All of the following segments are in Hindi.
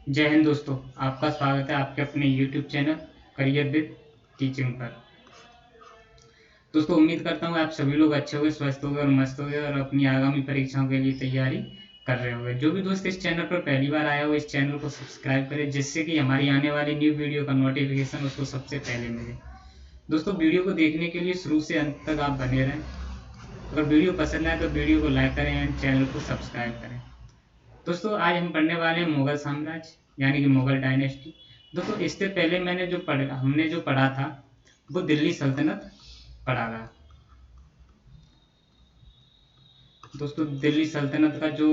जय हिंद दोस्तों। आपका स्वागत है आपके अपने YouTube channel career with teaching पर। दोस्तों उम्मीद करता हूँ आप सभी लोग अच्छे होंगे, स्वस्थ होंगे और मस्त होंगे और अपनी आगामी परीक्षाओं के लिए तैयारी कर रहे होंगे। जो भी दोस्त इस चैनल पर पहली बार आया हो इस चैनल को सब्सक्राइब करें, जिससे कि हमारी आने वाली न्यू वीडियो का नोटिफिकेशन उसको सबसे पहले मिले। दोस्तों वीडियो को देखने के लिए शुरू से अंत तक आप बने रहें। अगर वीडियो पसंद आए तो वीडियो को लाइक करें एंड चैनल को सब्सक्राइब करें। दोस्तों आज हम पढ़ने वाले हैं मुगल साम्राज्य यानी कि मुगल डायनेस्टी। दोस्तों इससे पहले हमने जो पढ़ा था वो दिल्ली सल्तनत पढ़ा था। दोस्तों दिल्ली सल्तनत का जो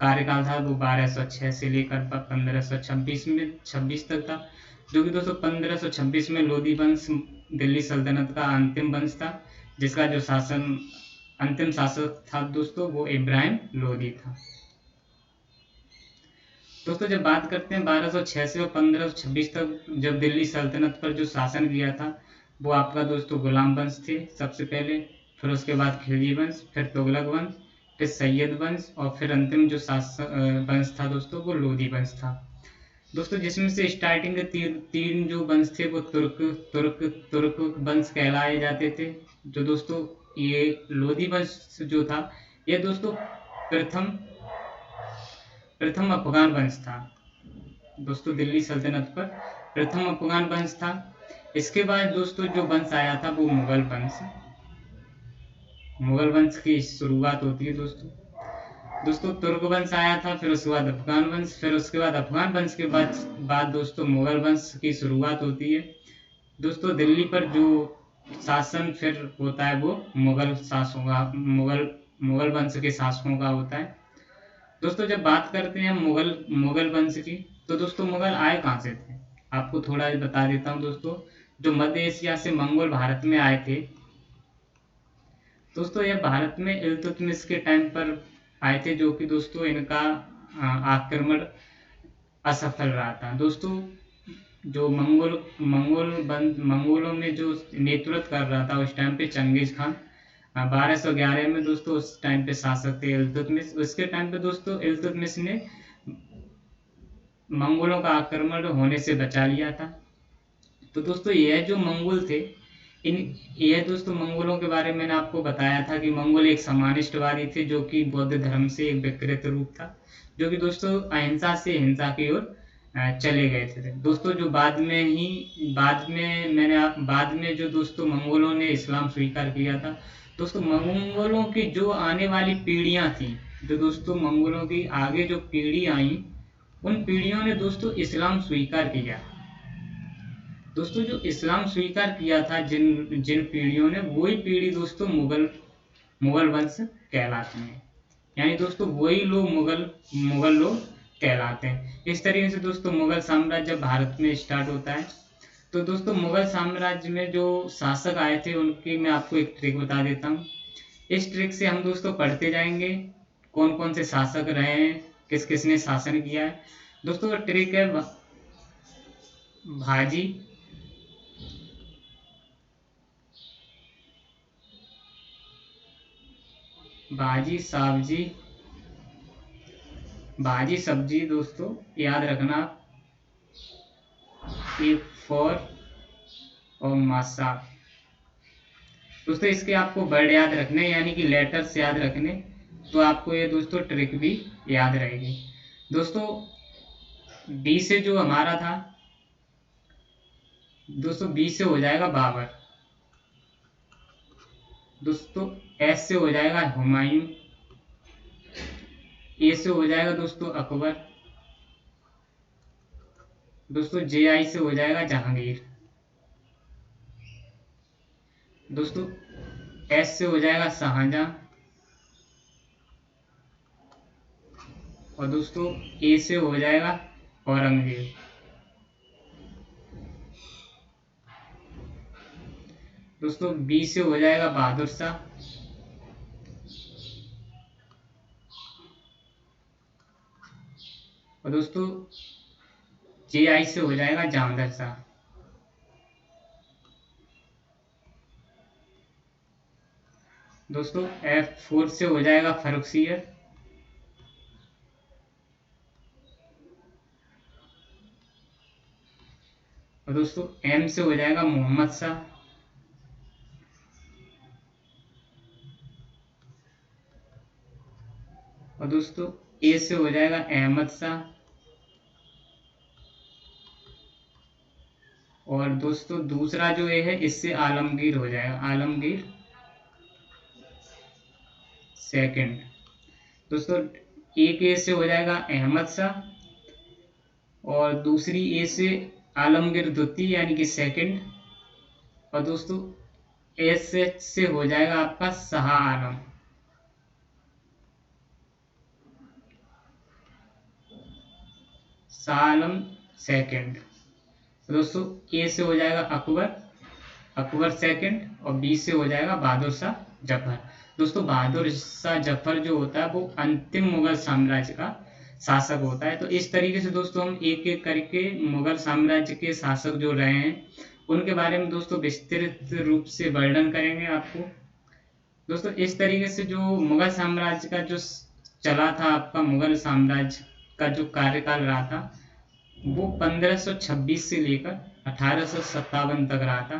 कार्यकाल था वो 1206 से लेकर 1526 तक था, जो कि दोस्तों 1526 में लोधी वंश दिल्ली सल्तनत का अंतिम वंश था, जिसका जो अंतिम शासक था दोस्तों वो इब्राहिम लोधी था। दोस्तों जब बात करते हैं 1206 से और 1526 तक जब दिल्ली सल्तनत पर जो शासन किया था वो आपका दोस्तों गुलाम वंश थे सबसे पहले, फिर उसके बाद खिलजी वंश, फिर तुगलक वंश, फिर सैयद वंश और फिर अंतिम जो वंश था दोस्तों वो लोधी वंश था। दोस्तों जिसमें से स्टार्टिंग के तीन जो वंश थे वो तुर्क तुर्क तुर्क वंश कहलाए जाते थे। जो दोस्तों ये लोधी वंश जो था ये दोस्तों प्रथम प्रथम अफगान वंश था। दोस्तों दिल्ली सल्तनत पर प्रथम अफगान वंश था। इसके बाद दोस्तों जो वंश आया था वो मुगल वंश की शुरुआत होती है दोस्तों तुर्क वंश आया था, फिर उसके बाद अफगान वंश, फिर उसके बाद अफगान वंश के बाद दोस्तों मुगल वंश की शुरुआत होती है। दोस्तों दिल्ली पर जो शासन फिर होता है वो मुगल वंश के शासकों का होता है। दोस्तों जब बात करते हैं मुगल वंश की तो दोस्तों मुगल आए कहाँ से थे, आपको थोड़ा बता देता हूँ दोस्तों। जो मध्य एशिया से मंगोल भारत में आए थे दोस्तों, यह भारत में इल्तुतमिश के टाइम पर आए थे, जो कि दोस्तों इनका आक्रमण असफल रहा था। दोस्तों जो मंगोलों में जो नेतृत्व कर रहा था उस टाइम पे चंगेज खान 1211 में दोस्तों उस टाइम पे शासक थे इल्तुतमिश। उसके टाइम पे दोस्तों इल्तुतमिश ने मंगोलों का आक्रमण होने से बचा लिया था। तो दोस्तों यह जो मंगोल थे इन यह दोस्तों मंगोलों के बारे में मैंने आपको बताया था कि मंगोल एक समानिष्टवादी थे, जो कि बौद्ध धर्म से एक विकृत रूप था, जो कि दोस्तों अहिंसा से हिंसा की ओर चले गए थे। दोस्तों जो बाद में जो दोस्तों मंगोलों ने इस्लाम स्वीकार किया था। दोस्तों मंगोलों की जो आने वाली पीढ़ियां थी, जो दोस्तों मंगोलों की आगे जो पीढ़ी आई उन पीढ़ियों ने दोस्तों इस्लाम स्वीकार किया। दोस्तों जो इस्लाम स्वीकार किया था जिन जिन पीढ़ियों ने, वही पीढ़ी दोस्तों मुगल वंश कहलाते हैं, यानी दोस्तों वही लोग मुगल लोग कहलाते हैं। इस तरीके से दोस्तों मुगल साम्राज्य भारत में स्टार्ट होता है। तो दोस्तों मुगल साम्राज्य में जो शासक आए थे उनकी मैं आपको एक ट्रिक बता देता हूँ। इस ट्रिक से हम दोस्तों पढ़ते जाएंगे कौन कौन से शासक रहे हैं, किस किस ने शासन किया है। दोस्तों ट्रिक है भाजी भाजी सब्जी भाजी सब्जी दोस्तों याद रखना, एक फॉर और मासा। दोस्तों इसके आपको वर्ड याद रखने यानी कि लेटर्स याद रखने, तो आपको ये दोस्तों ट्रिक भी याद रहेगी। दोस्तों बी से जो हमारा था दोस्तों, बी से हो जाएगा बाबर। दोस्तों एस से हो जाएगा हुमायूं। ए से हो जाएगा दोस्तों अकबर। दोस्तों जे आई से हो जाएगा जहांगीर। दोस्तों एस से हो जाएगा शाहजहां। और दोस्तों ए से हो जाएगा औरंगजेब। दोस्तों बी से हो जाएगा बहादुर शाह। और दोस्तों जे आई से हो जाएगा जहांगीर शाह। दोस्तों F4 से हो जाएगा फर्रुखसियर। और दोस्तों एम से हो जाएगा मोहम्मद शाह, और दोस्तों ए से हो जाएगा अहमद शाह, और दोस्तों दूसरा जो ए है इससे आलमगीर हो जाएगा, आलमगीर सेकंड। दोस्तों एक ए से हो जाएगा अहमद शाह, और दूसरी ए से आलमगीर द्वितीय यानी कि सेकंड, और दोस्तों एस से हो जाएगा आपका शाह आलम, शाह आलम सेकंड। दोस्तों ए से हो जाएगा अकबर, अकबर सेकंड, और बी से हो जाएगा बहादुर शाह जफर। दोस्तों बहादुर शाह जफर जो होता है वो अंतिम मुगल साम्राज्य का शासक होता है। तो इस तरीके से दोस्तों हम एक एक करके मुगल साम्राज्य के शासक जो रहे हैं उनके बारे में दोस्तों विस्तृत रूप से वर्णन करेंगे आपको। दोस्तों इस तरीके से जो मुगल साम्राज्य का जो चला था, आपका मुगल साम्राज्य का जो कार्यकाल रहा था वो 1526 से लेकर 1857 तक रहा था।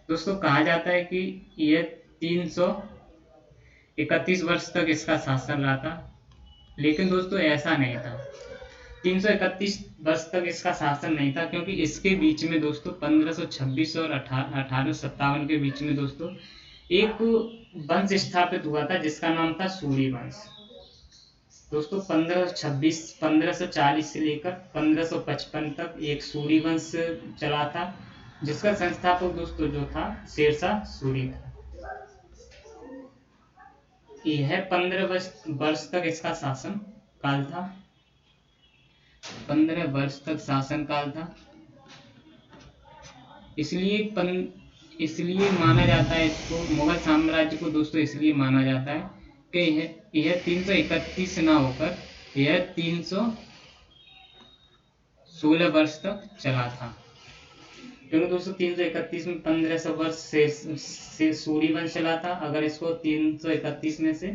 दोस्तों कहा जाता है कि यह 331 वर्ष तक इसका शासन रहा था, लेकिन दोस्तों ऐसा नहीं था। 331 वर्ष तक इसका शासन नहीं था, क्योंकि इसके बीच में दोस्तों 1526 और 1857 के बीच में दोस्तों एक वंश स्थापित हुआ था जिसका नाम था सूरी वंश। दोस्तों 1540 से लेकर 1555 तक एक सूरी वंश चला था, जिसका संस्थापक दोस्तों जो था शेरशाह सूरी था। यह 15 वर्ष तक इसका शासन काल था, 15 वर्ष तक शासन काल था। इसलिए माना जाता है इसको, मुगल साम्राज्य को दोस्तों इसलिए माना जाता है कि यह 331 ना होकर यह 316 वर्ष तक चला था। क्योंकि दोस्तों 331 में 1500 वर्ष से सूरी वंश चला था। अगर इसको 331 में से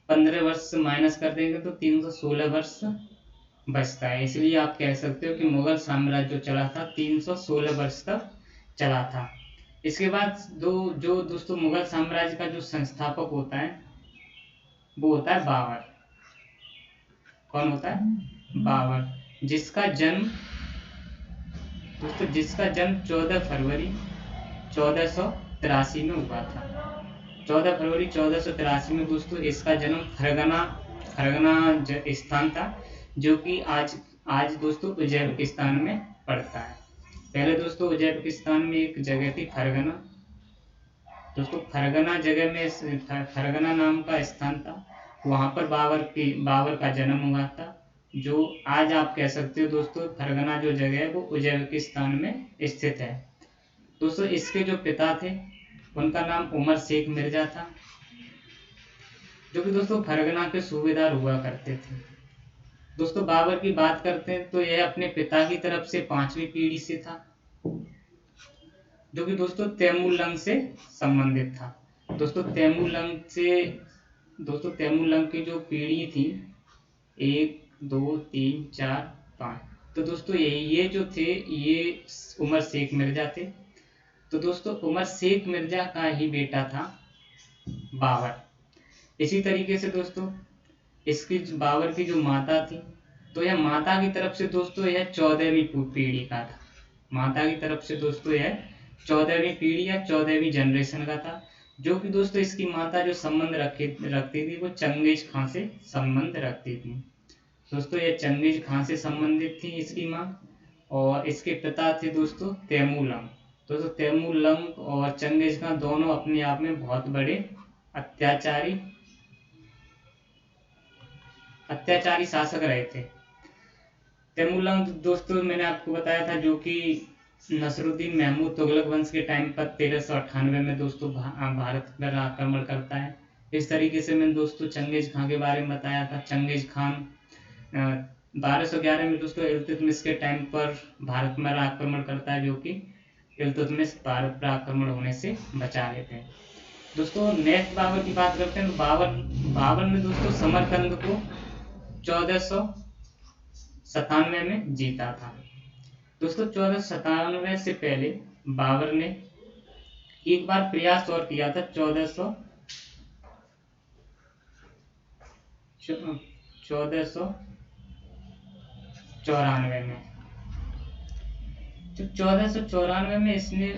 15 वर्ष माइनस कर देंगे तो 316 वर्ष बचता है। इसलिए आप कह सकते हो कि मुगल साम्राज्य जो चला था 316 वर्ष तक चला था। इसके बाद जो दोस्तों मुगल साम्राज्य का जो संस्थापक होता है वो होता है बाबर। कौन होता है? बाबर, जिसका जन्म 14 फरवरी 1483 में हुआ था। 14 फरवरी 1483 में दोस्तों इसका जन्म फरगना स्थान था, जो कि आज दोस्तों उज्बेकिस्तान में पड़ता है। पहले दोस्तों उज्बेकिस्तान में एक जगह थी फरगना। दोस्तों फरगना नाम का स्थान था, वहां पर बाबर का जन्म हुआ था। जो आज आप कह सकते हो दोस्तों फरगना जो जगह है वो उज्बेकिस्तान में स्थित है। दोस्तों इसके जो पिता थे उनका नाम उमर शेख मिर्जा था, जो कि दोस्तों फरगना के सूबेदार हुआ करते थे। दोस्तों बाबर की बात करते हैं तो यह अपने पिता की तरफ से 5वीं पीढ़ी से था, जो कि दोस्तों तैमूर से संबंधित था। दोस्तों तैमूर की जो पीढ़ी थी 1 2 3 4 5, तो दोस्तों ये जो थे ये उमर शेख मिर्जा थे। तो दोस्तों उमर शेख मिर्जा का ही बेटा था बाबर। इसी तरीके से दोस्तों इसकी बाबर की जो माता थी, तो यह माता की तरफ से दोस्तों यह 14वीं पीढ़ी का था। माता की तरफ से दोस्तों यह 14वीं पीढ़ी या 14वीं जनरेशन का था, जो कि दोस्तों इसकी माता जो संबंध रखती थी वो चंगेज खां से संबंध रखती थी। दोस्तों ये चंगेज खां से संबंधित थी इसकी माँ, और इसके पिता थे दोस्तों तैमूर। दोस्तों तैमूर और चंगेज खां दोनों अपने आप में बहुत बड़े अत्याचारी शासक रहे थे। तैमूर दोस्तों मैंने आपको बताया था जो कि नसरुद्दीन महमूद तुगलक वंश के टाइम पर 1398 में दोस्तों भारत पर आक्रमण करता है। इस तरीके से मैंने दोस्तों चंगेज खां के बारे में बताया था। चंगेज खान 1211 में दोस्तों इल्तुतमिश के टाइम पर भारत पर आक्रमण करता है, जो कि इल्तुतमिश भारत पर आक्रमण होने से बचा लेते हैं। दोस्तों नेक्स्ट बाबर की बात करते हैं तो बाबर ने दोस्तों समरकंद को 1497 में जीता था। दोस्तों 1497 से पहले बाबर ने एक बार प्रयास और किया था 1494 में। जब 1494 में इसने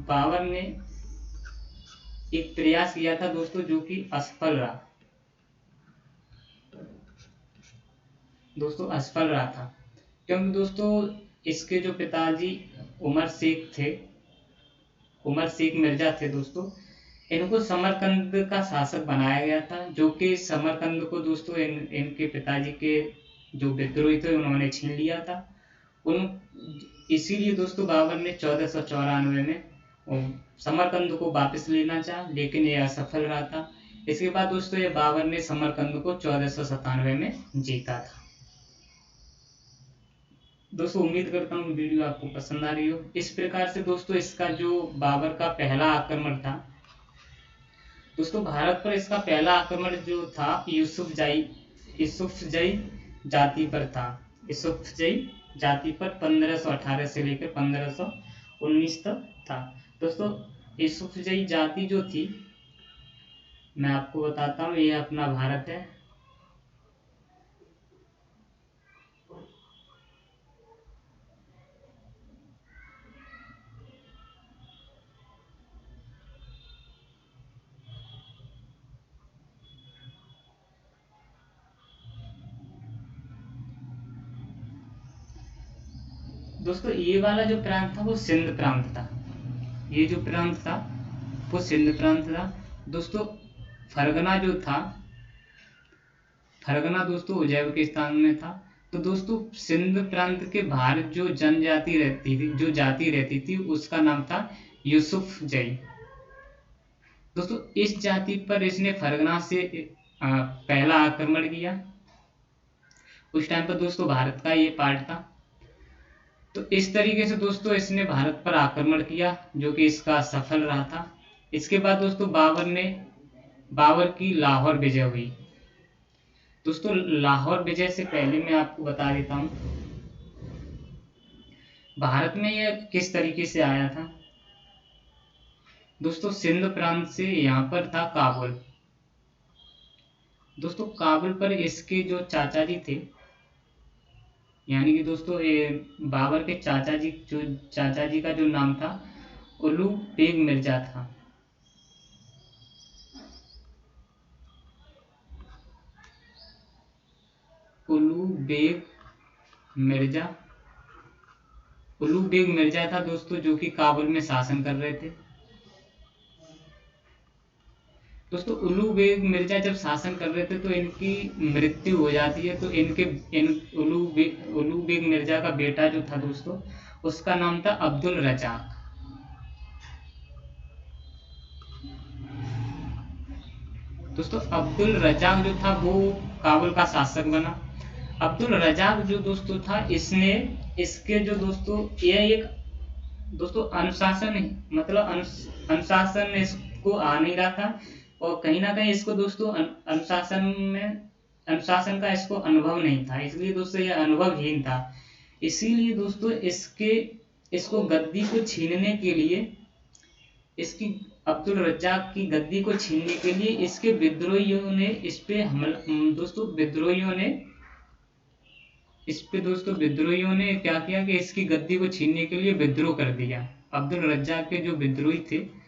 बाबर ने एक प्रयास किया था दोस्तों, जो कि असफल रहा था, क्योंकि दोस्तों इसके जो पिताजी उमर शेख मिर्जा थे दोस्तों, इनको समरकंद का शासक बनाया गया था, जो कि समरकंद को दोस्तों इनके पिताजी के जो विद्रोही थे उन्होंने छीन लिया था। इसीलिए दोस्तों बाबर ने 1494 में समरकंद को वापस लेना चाहा, लेकिन यह असफल रहा था। इसके बाद दोस्तों ये बाबर ने समरकंद को 1497 में जीता था। दोस्तों उम्मीद करता हूँ वीडियो आपको पसंद आ रही हो। इस प्रकार से दोस्तों इसका जो बाबर का पहला आक्रमण था दोस्तों, भारत पर इसका पहला आक्रमण जो था यूसुफजई जाति पर था। यूसुफजई जाति पर 1518 से लेकर 1519 तक था। दोस्तों यूसुफजई जाति जो थी, मैं आपको बताता हूँ, ये अपना भारत है। दोस्तों ये वाला जो प्रांत था वो सिंध प्रांत था। ये जो प्रांत था वो सिंध प्रांत था। दोस्तों फरगना जो था, फरगना दोस्तों उज्बेकिस्तान में था। तो दोस्तों सिंध प्रांत के बाहर जो जनजाति रहती थी, जो जाति रहती थी, उसका नाम था यूसुफजई। दोस्तों इस जाति पर इसने फरगना से पहला आक्रमण किया। उस टाइम पर दोस्तों भारत का ये पार्ट था। तो इस तरीके से दोस्तों इसने भारत पर आक्रमण किया, जो कि इसका सफल रहा था। इसके बाद दोस्तों बाबर की लाहौर विजय हुई। दोस्तों लाहौर विजय से पहले मैं आपको बता देता हूँ भारत में यह किस तरीके से आया था। दोस्तों सिंध प्रांत से यहाँ पर था काबुल। दोस्तों काबुल पर इसके जो चाचा जी थे, यानी कि दोस्तों बाबर के चाचा जी का जो नाम था उलू बेग मिर्जा था। उलू बेग मिर्जा था दोस्तों, जो कि काबुल में शासन कर रहे थे। दोस्तों उलू बेग मिर्जा जब शासन कर रहे थे तो इनकी मृत्यु हो जाती है। तो उलू बेग मिर्जा का बेटा जो था दोस्तों, उसका नाम था अब्दुल रजाक। दोस्तों अब्दुल रजाक जो था वो काबुल का शासक बना। अब्दुल रजाक जो दोस्तों था, इसके जो दोस्तों यह एक दोस्तों अनुशासन इसको आ नहीं रहा था, और कहीं ना कहीं इसको दोस्तों अनुशासन का इसको अनुभव नहीं था। इसलिए दोस्तों यह अनुभवहीन था। इसीलिए दोस्तों इसको गद्दी को छीनने के लिए, अब्दुल रज्जाक की गद्दी को छीनने के लिए इसके विद्रोहियों ने इस पे विद्रोहियों ने क्या किया कि इसकी गद्दी को छीनने के लिए विद्रोह कर दिया। अब्दुल रज्जाक के जो विद्रोही थे,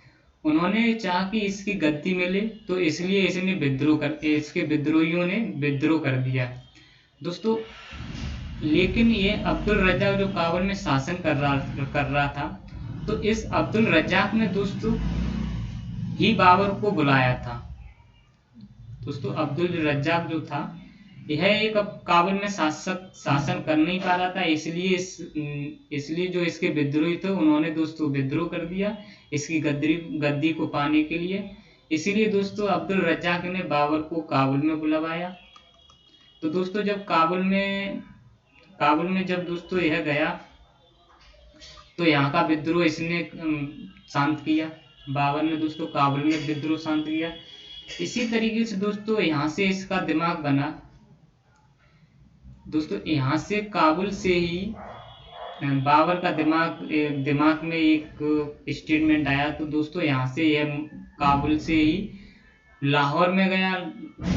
उन्होंने चाहा कि इसकी गद्दी मिले, तो इसलिए इसके विद्रोहियों ने विद्रोह कर दिया दोस्तों। लेकिन ये अब्दुल रज्जाक जो काबुल में शासन कर रहा था, तो इस अब्दुल रज्जाक ने दोस्तों ही बाबर को बुलाया था। दोस्तों अब्दुल रज्जाक जो था, यह एक काबुल में शासन कर नहीं पा रहा था, इसलिए जो इसके विद्रोही थे उन्होंने दोस्तों विद्रोह कर दिया इसकी गद्दी को पाने के लिए। इसीलिए दोस्तों अब्दुल रज्जाक ने बाबर को काबुल में बुलवाया। तो दोस्तों जब काबुल में जब दोस्तों यह गया, तो यहाँ का विद्रोह इसने शांत किया। बाबर ने दोस्तों काबुल में विद्रोह शांत किया। इसी तरीके से दोस्तों यहाँ से इसका दिमाग बना। दोस्तों यहाँ से काबुल से ही बाबर का दिमाग में एक स्टेटमेंट आया, तो दोस्तों यहाँ से यह काबुल से ही लाहौर में गया।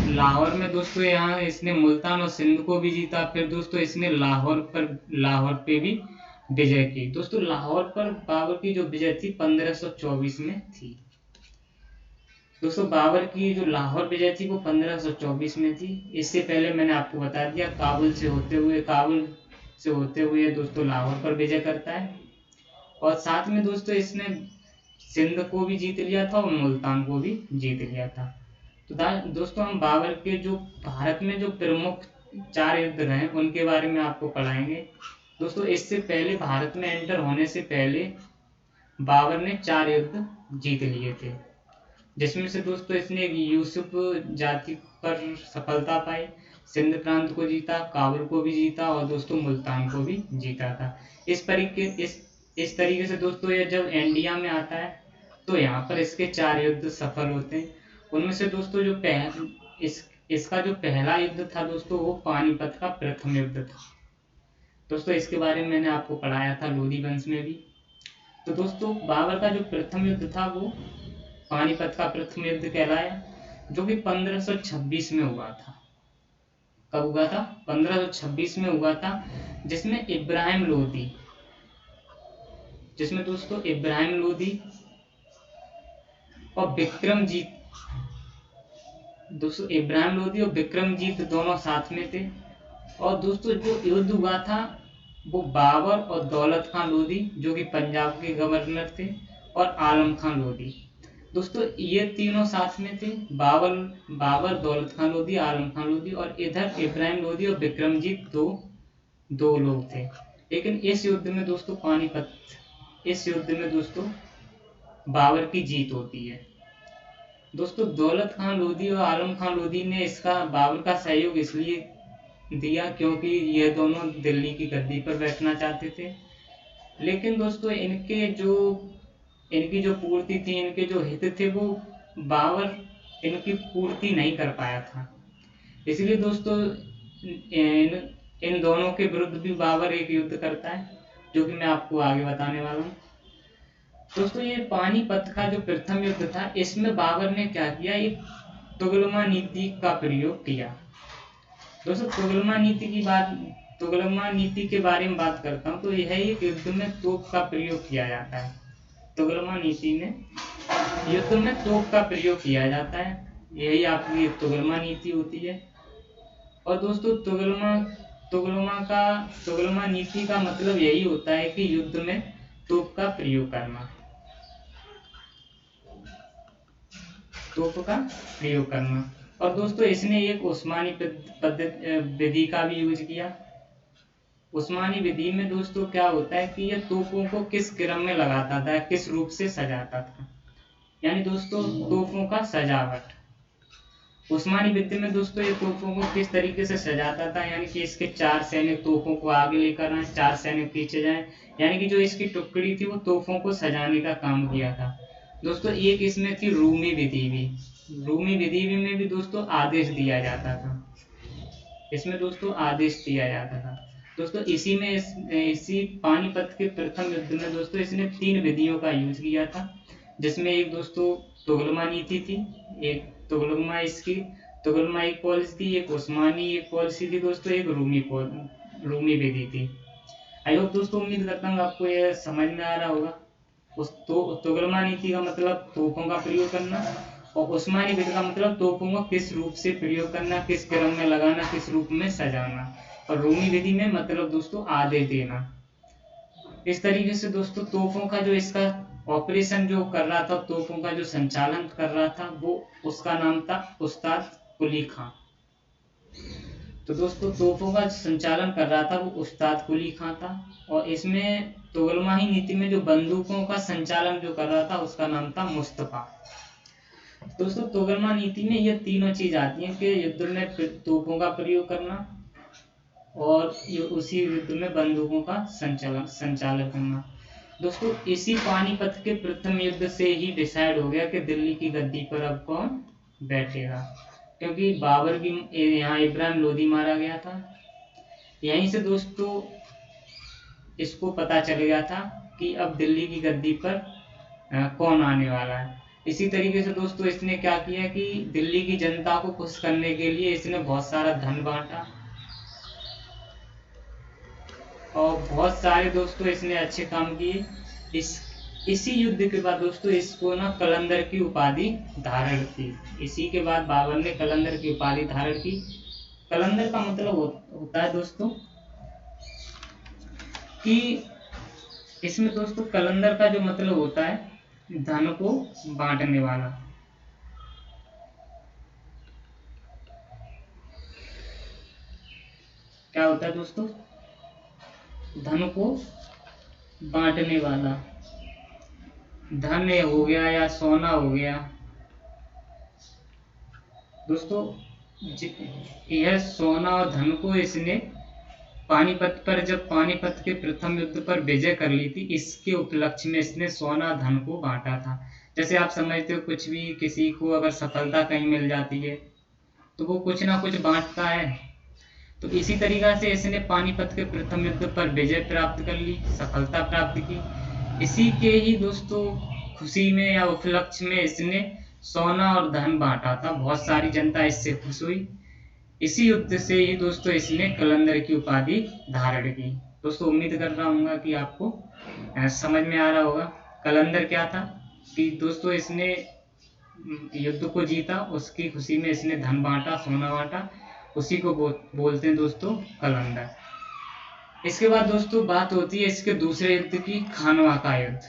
लाहौर में दोस्तों यहाँ इसने मुल्तान और सिंध को भी जीता। फिर दोस्तों इसने लाहौर पे भी विजय की। दोस्तों लाहौर पर बाबर की जो विजय थी 1524 में थी। दोस्तों बाबर की जो लाहौर विजय थी वो 1524 में थी। इससे पहले मैंने आपको बता दिया काबुल से होते हुए दोस्तों लाहौर पर विजय करता है। और साथ में दोस्तों इसने सिंध को भी जीत लिया था और मुल्तान को भी जीत लिया था। तो दोस्तों हम बाबर के जो भारत में जो प्रमुख 4 युद्ध रहे उनके बारे में आपको पढ़ाएंगे। दोस्तों इससे पहले भारत में एंटर होने से पहले बाबर ने 4 युद्ध जीत लिए थे, जिसमें से दोस्तों इसने एक यूसुफ जाति पर सफलता पाई, सिंध प्रांत को जीता, काबुल को भी जीता और दोस्तों मुल्तान को भी जीता था। इस तरीके से दोस्तों ये जब इंडिया में आता है तो यहाँ पर इसके 4 युद्ध सफल होते हैं। उनमें से दोस्तों जो इसका जो पहला युद्ध था दोस्तों वो पानीपत का प्रथम युद्ध था। दोस्तों इसके बारे में मैंने आपको पढ़ाया था लोधी वंश में भी। तो दोस्तों बाबर का जो प्रथम युद्ध था वो पानीपत का प्रथम युद्ध कहलाया, जो कि 1526 में हुआ था। कब हुआ था? 1526 में हुआ था, जिसमें दोस्तों इब्राहिम लोधी और विक्रमजीत दोनों साथ में थे। और दोस्तों जो युद्ध हुआ था वो बाबर और दौलत खान लोधी, जो कि पंजाब के गवर्नर थे, और आलम खान लोधी, दोस्तों ये तीनों साथ में थे। बाबर दौलत खान लोधी, आलम खान लोधी, और इधर इब्राहिम लोधी और विक्रमजीत दो लोग थे। लेकिन इस युद्ध में दोस्तों बाबर की जीत होती है। दोस्तों दौलत खान लोधी और आलम खान लोधी ने बाबर का सहयोग इसलिए दिया क्योंकि ये दोनों दिल्ली की गद्दी पर बैठना चाहते थे। लेकिन दोस्तों इनकी जो पूर्ति थी, इनके जो हित थे, वो बाबर इनकी पूर्ति नहीं कर पाया था। इसलिए दोस्तों इन दोनों के विरुद्ध भी बाबर एक युद्ध करता है, जो कि मैं आपको आगे बताने वाला हूँ। दोस्तों ये पानीपत का जो प्रथम युद्ध था, इसमें बाबर ने क्या किया, एक तुगलमा नीति का प्रयोग किया। दोस्तों तुगलमा नीति के बारे में बात करता हूँ तो यह एक युद्ध में तोप का प्रयोग किया जाता है। तुगलमा नीति में युद्ध में तोप का प्रयोग किया जाता है, यही आपकी तुगलमा नीति होती है। और दोस्तों तुगलमा नीति का मतलब यही होता है कि युद्ध में तोप का प्रयोग करना। और दोस्तों इसने एक उस्मानी विधि का भी यूज किया। उस्मानी विधि में दोस्तों क्या होता है कि यह तोपों को किस क्रम में लगाता था, किस रूप से सजाता था, यानी दोस्तों तोपों का सजावट। उस्मानी विधि में दोस्तों ये तोपों को किस तरीके से सजाता था, यानी कि इसके 4 सैनिक तोपों को आगे लेकर आए, 4 सैनिक पीछे जाएं, यानी कि जो इसकी टुकड़ी थी वो तोपों को सजाने का काम किया था। दोस्तों एक इसमें थी रूमी विधि में भी दोस्तों आदेश दिया जाता था। दोस्तों इसी पानीपत के प्रथम युद्ध में दोस्तों इसने 3 विधियों का यूज किया था, जिसमें एक दोस्तों तुगलमा नीति थी, एक तुगलमा एक पॉलिसी थी, एक उस्मानी एक पॉलिसी थी दोस्तों, एक रूमी विधि थी। आई होप दोस्तों, उम्मीद करता हूँ आपको यह समझ में आ रहा होगा। तुगलमा नीति का मतलब तोपों का प्रयोग करना, और उस्मानी विधि का मतलब तोपों को किस रूप से प्रयोग करना, किस क्रम में लगाना, किस रूप में सजाना, और रूमी विधि में मतलब दोस्तों आदेश देना। इस तरीके से दोस्तों तोपों का जो इसका ऑपरेशन जो कर रहा था, तोपों का जो संचालन कर रहा था, वो उसका नाम था उस्ताद कुली खां। तो दोस्तों तोपों का संचालन कर रहा था वो उस्ताद कुली खां था। और इसमें तुगलमा ही नीति में जो बंदूकों का संचालन जो कर रहा था उसका नाम था मुस्तफा। दोस्तों तुगलमा नीति में ये तीनों चीज आती हैं कि युद्ध में तोपों का प्रयोग करना और उसी युद्ध में बंदूकों का संचालन करना। दोस्तों इसी पानीपत के प्रथम युद्ध से ही डिसाइड हो गया कि दिल्ली की गद्दी पर अब कौन बैठेगा, क्योंकि बाबर की यहाँ इब्राहिम लोधी मारा गया था। यहीं से दोस्तों इसको पता चल गया था कि अब दिल्ली की गद्दी पर कौन आने वाला है। इसी तरीके से दोस्तों इसने क्या किया कि दिल्ली की जनता को खुश करने के लिए इसने बहुत सारा धन बांटा और बहुत सारे दोस्तों इसने अच्छे काम किए। इसी युद्ध के बाद दोस्तों इसको ना कलंदर की उपाधि धारण की। इसी के बाद बाबर ने कलंदर की उपाधि धारण की। कलंदर का मतलब होता है दोस्तों कि इसमें दोस्तों कलंदर का जो मतलब होता है धन को बांटने वाला। क्या होता है दोस्तों? धन को बांटने वाला। धन हो गया या सोना हो गया दोस्तों, यह सोना और धन को इसने पानीपत पर, जब पानीपत के प्रथम युद्ध पर विजय कर ली थी, इसके उपलक्ष्य में इसने सोना धन को बांटा था। जैसे आप समझते हो कुछ भी, किसी को अगर सफलता कहीं मिल जाती है तो वो कुछ ना कुछ बांटता है। तो इसी तरीका से इसने पानीपत के प्रथम युद्ध पर विजय प्राप्त कर ली, सफलता प्राप्त की। इसी के ही दोस्तों खुशी में या उपलक्ष्य में इसने सोना और धन बांटा था। बहुत सारी जनता इससे खुश हुई। इसी युद्ध से ही दोस्तों इसने कलंदर की उपाधि धारण की। दोस्तों उम्मीद कर रहा हूँ कि आपको समझ में आ रहा होगा। कलंदर क्या था कि दोस्तों इसने युद्ध को जीता, उसकी खुशी में इसने धन बांटा, सोना बांटा, उसी को बोलते हैं दोस्तों कलंदर। इसके बाद दोस्तों बात होती है इसके दूसरे युद्ध की, खानवा का युद्ध।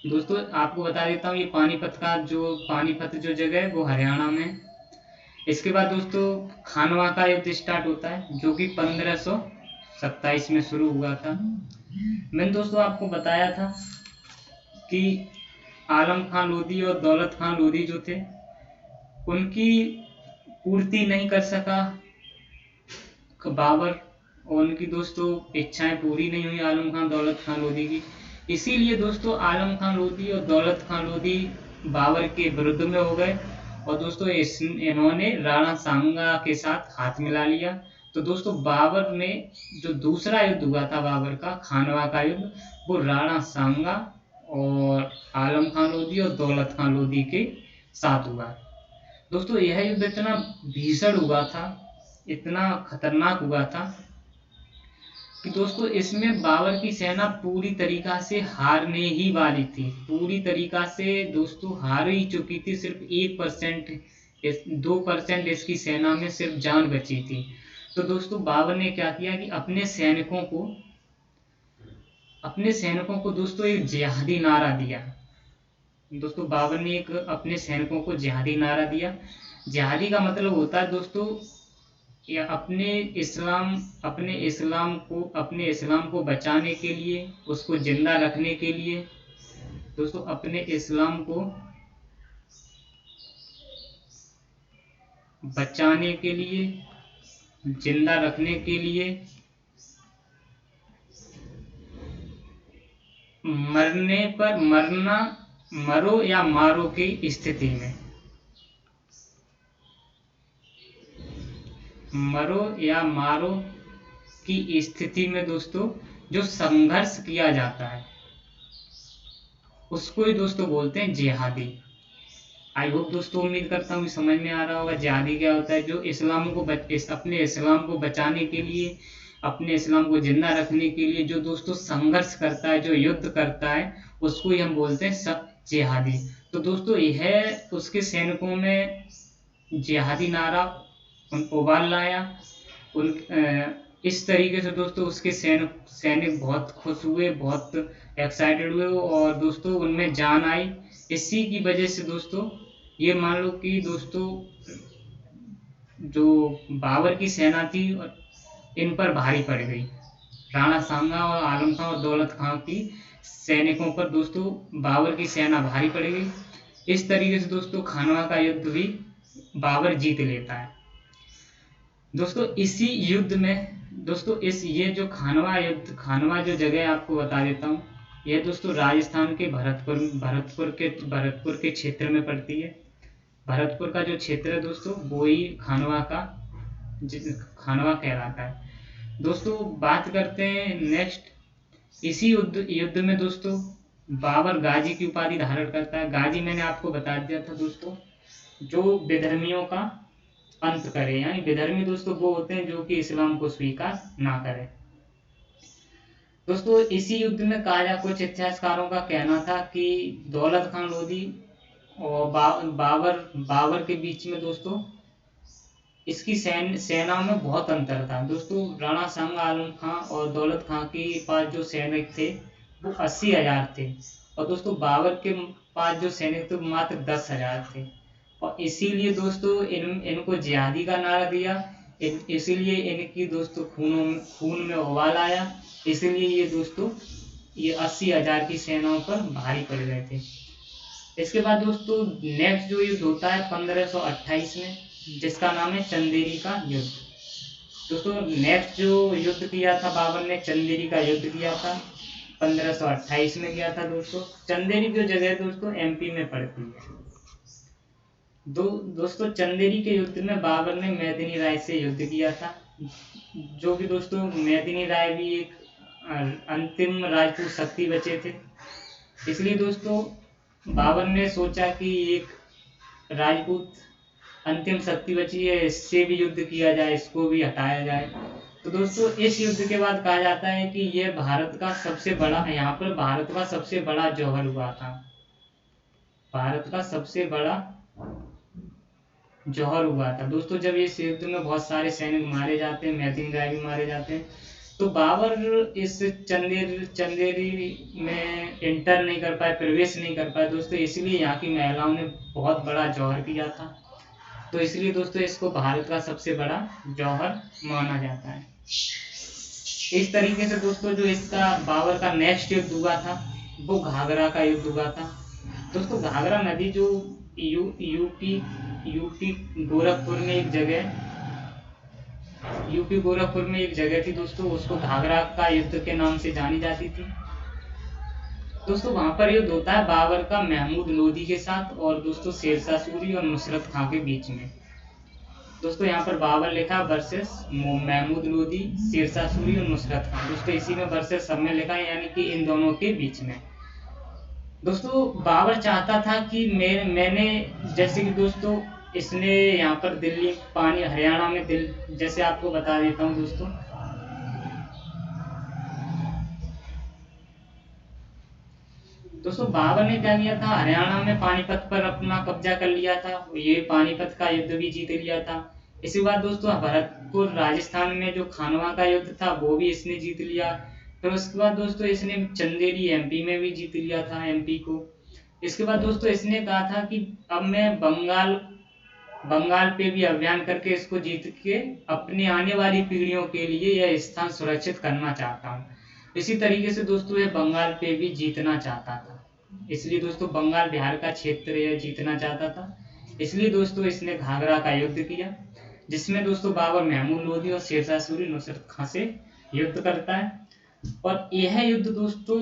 दोस्तों आपको बता देता हूँ, ये पानीपत जो जगह है वो हरियाणा में। इसके बाद दोस्तों खानवा का युद्ध स्टार्ट होता है जो कि 1527 में शुरू हुआ था। मैंने दोस्तों आपको बताया था कि आलम खां लोधी और दौलत खां लोधी जो थे उनकी पूर्ति नहीं कर सका बाबर, और उनकी दोस्तों इच्छाएं पूरी नहीं हुई आलम खां दौलत खां लोधी की। इसीलिए दोस्तों आलम खां लोधी और दौलत खां लोधी बाबर के विरुद्ध में हो गए और दोस्तों इन्होंने राणा सांगा के साथ हाथ मिला लिया। तो दोस्तों बाबर ने जो दूसरा युद्ध हुआ था बाबर का, खानवा का युद्ध, वो राणा सांगा और आलम खां लोधी और दौलत खां लोधी के साथ हुआ। दोस्तों यह युद्ध इतना भीषण हुआ था, इतना खतरनाक हुआ था कि दोस्तों इसमें बाबर की सेना पूरी तरीका से हारने ही वाली थी। पूरी तरीका से दोस्तों हार ही चुकी थी। सिर्फ 1%, 2% इसकी सेना में सिर्फ जान बची थी। तो दोस्तों बाबर ने क्या किया कि अपने सैनिकों को दोस्तों एक जिहादी नारा दिया। दोस्तों बाबर ने अपने सैनिकों को जिहादी नारा दिया। जिहादी का मतलब होता है दोस्तों या अपने इस्लाम को बचाने के लिए, उसको जिंदा रखने के लिए, दोस्तों अपने इस्लाम को बचाने के लिए, जिंदा रखने के लिए, मरने पर मरो या मारो की स्थिति में, मरो या मारो की स्थिति में दोस्तों जो संघर्ष किया जाता है उसको ही दोस्तों बोलते हैं जिहादी। आई होप दोस्तों, उम्मीद करता हूँ समझ में आ रहा होगा जिहादी क्या होता है। जो अपने इस्लाम को बचाने के लिए, अपने इस्लाम को जिंदा रखने के लिए जो दोस्तों संघर्ष करता है, जो युद्ध करता है, उसको ही हम बोलते हैं सब जिहादी। तो दोस्तों यह उसके सैनिकों में जिहादी नारा उबाल लाया। इस तरीके से दोस्तों उसके सैनिक बहुत खुश हुए, बहुत एक्साइटेड हुए और दोस्तों उनमें जान आई। इसी की वजह से दोस्तों ये मान लो कि दोस्तों जो बाबर की सेना थी इन पर भारी पड़ गई। राणा सांगा और आलम खां और दौलत खां की सैनिकों पर दोस्तों बाबर की सेना भारी पड़ गई। इस तरीके से दोस्तों खानवा का युद्ध भी बाबर जीत लेता है। दोस्तों इसी युद्ध में दोस्तों ये जो खानवा जो जगह आपको बता देता हूँ, यह दोस्तों राजस्थान के भरतपुर के क्षेत्र में पड़ती है। भरतपुर का जो क्षेत्र है दोस्तों वो ही खानवा कहलाता है। दोस्तों बात करते हैं नेक्स्ट। इसी युद्ध युद्ध में दोस्तों बाबर गाजी की उपाधि धारण करता है। गाजी मैंने आपको बता दिया था दोस्तों, जो विधर्मियों का अंत करे, यानी विधर्मी दोस्तों वो होते हैं जो कि इस्लाम को स्वीकार ना करें। दोस्तों इसी युद्ध में कहा जा कुछ इतिहासकारों का कहना था कि दौलत खान लोधी और बाबर के बीच में दोस्तों इसकी सेनाओं में बहुत अंतर था। दोस्तों राणा सांगा आलम खां और दौलत खां के पास जो सैनिक थे वो 80,000 थे, और दोस्तों बाबर के पास जो सैनिक थे वो मात्र 10,000 थे। और इसीलिए दोस्तों इनको जिहादी का नारा दिया। इसीलिए इनकी दोस्तों खून में उबाल आया। इसीलिए ये दोस्तों ये 80,000 की सेनाओं पर भारी पड़ गए थे। इसके बाद दोस्तों नेक्स्ट जो युद्ध होता है 1528 में, जिसका नाम है चंदेरी का युद्ध। दोस्तों नेक्स्ट जो युद्ध किया था बाबर ने, चंदेरी का युद्ध किया था 1528 में किया था। दोस्तों चंदेरी जो जगह है दोस्तों एमपी में पड़ती है। दोस्तों चंदेरी के युद्ध में बाबर ने मेदिनी राय से युद्ध किया था, जो कि दोस्तों मेदिनी राय भी एक अंतिम राजपूत शक्ति बचे थे। इसलिए दोस्तों बाबर ने सोचा कि एक राजपूत अंतिम शक्ति बची है, इससे भी युद्ध किया जाए, इसको भी हटाया जाए। तो दोस्तों इस युद्ध के बाद कहा जाता है कि यह भारत का सबसे बड़ा, यहाँ पर भारत का सबसे बड़ा जौहर हुआ था। भारत का सबसे बड़ा जौहर हुआ था दोस्तों। जब इस युद्ध में बहुत सारे सैनिक मारे जाते हैं, मेदिनी राय भी मारे जाते हैं, तो बाबर इस चंदेरी में इंटर नहीं कर पाए, प्रवेश नहीं कर पाए दोस्तों। इसलिए यहाँ की महिलाओं ने बहुत बड़ा जौहर किया था, तो इसलिए दोस्तों इसको भारत का सबसे बड़ा जौहर माना जाता है। इस तरीके से दोस्तों जो इसका बाबर का नेक्स्ट युद्ध हुआ था वो घाघरा का युद्ध हुआ था। दोस्तों घाघरा नदी जो यूपी गोरखपुर में एक जगह थी दोस्तों, उसको घाघरा का युद्ध के नाम से जानी जाती थी। दोस्तों वहां पर युद्ध होता है बाबर का महमूद लोदी के साथ और दोस्तों शेरशाह सूरी और नुसरत खां के बीच में। दोस्तों यहाँ पर बाबर लिखा वर्सेस महमूद लोदी, शेरशाह सूरी और नुसरत खां। दोस्तों इसी में वर्सेस सब में लिखा है, यानी कि इन दोनों के बीच में। दोस्तों बाबर चाहता था कि मैंने जैसे कि दोस्तों इसने यहाँ पर दिल्ली पानी हरियाणा में जैसे आपको बता देता हूँ दोस्तों बाबर ने क्या किया था, हरियाणा में पानीपत पर अपना कब्जा कर लिया था। ये पानीपत का युद्ध भी जीत लिया था। इसी बाद दोस्तों भरतपुर राजस्थान में जो खानवा का युद्ध था वो भी इसने जीत लिया। फिर उसके बाद दोस्तों इसने चंदेरी एमपी में भी जीत लिया था, एमपी को। इसके बाद दोस्तों इसने कहा था कि अब मैं बंगाल पे भी अभियान करके इसको जीत के अपने आने वाली पीढ़ियों के लिए यह स्थान सुरक्षित करना चाहता हूँ। इसी तरीके से दोस्तों यह बंगाल पे भी जीतना चाहता था। इसलिए दोस्तों बंगाल बिहार का क्षेत्र यह जीतना चाहता था। इसलिए दोस्तों इसने घाघरा का युद्ध किया, जिसमें दोस्तों बाबर महमूद लोदी और शेरशाह सूरी नुसरत खां से युद्ध करता है। और यह युद्ध दोस्तों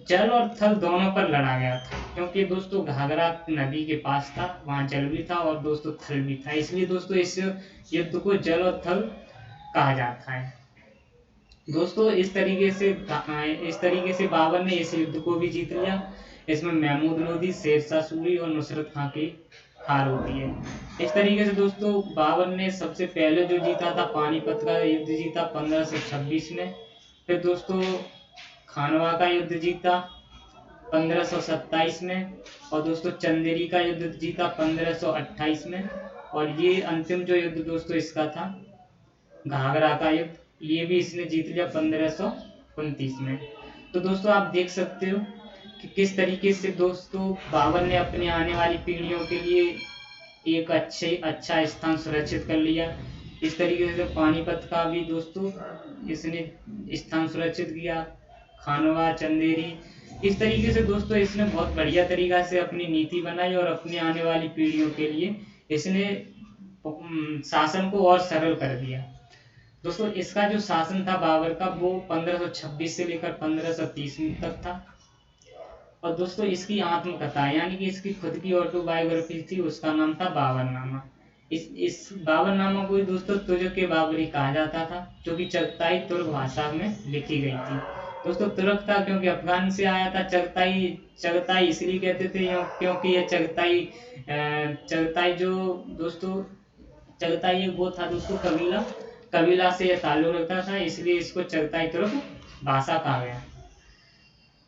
जल और थल दोनों पर लड़ा गया था, क्योंकि दोस्तों घाघरा नदी के पास था, वहां जल भी था और दोस्तों थल भी था। इसलिए दोस्तों इस युद्ध को जल और थल कहा जाता है। दोस्तों इस तरीके से बाबर ने इस युद्ध को भी जीत लिया। इसमें महमूद लोदी, शेरशाह सूरी और नुसरत खां की हार होती है। इस तरीके से दोस्तों बाबर ने सबसे पहले जो जीता था पानीपत का युद्ध जीता 1526 में। फिर दोस्तों खानवा का युद्ध जीता 1527 में, और दोस्तों चंदेरी का युद्ध जीता 1528 में। और ये अंतिम जो युद्ध दोस्तों इसका था घाघरा का युद्ध, ये भी इसने जीत लिया 1529 में। तो दोस्तों आप देख सकते हो कि किस तरीके से दोस्तों बाबर ने अपने आने वाली पीढ़ियों के लिए एक अच्छा स्थान सुरक्षित कर लिया। इस तरीके से पानीपत का भी दोस्तों इसने स्थान सुरक्षित किया, खानवा, चंदेरी। इस तरीके से दोस्तों इसने बहुत बढ़िया तरीका से अपनी नीति बनाई और अपने आने वाली पीढ़ियों के लिए इसने शासन को और सरल कर दिया। दोस्तों इसका जो शासन था बाबर का वो 1526 से लेकर 1530 तक था। और दोस्तों इसकी आत्मकथा यानी कि इसकी खुद की ऑटोबायोग्राफी थी, उसका नाम था बाबरनामा। इस बाबरनामा को दोस्तों तुर्क के बाबरी कहा जाता था, जो कि चगताई तुर्क भाषा में लिखी गई थी। दोस्तों तुर्क था क्योंकि अफगान से आया था। चगताई चगताई इसलिए कहते थे क्योंकि ये चगताई जो दोस्तों चगताई वो था दोस्तों कबीला कबीला से ये ताल्लुक रखता था, इसलिए इसको चगताई तुर्क भाषा कहा गया।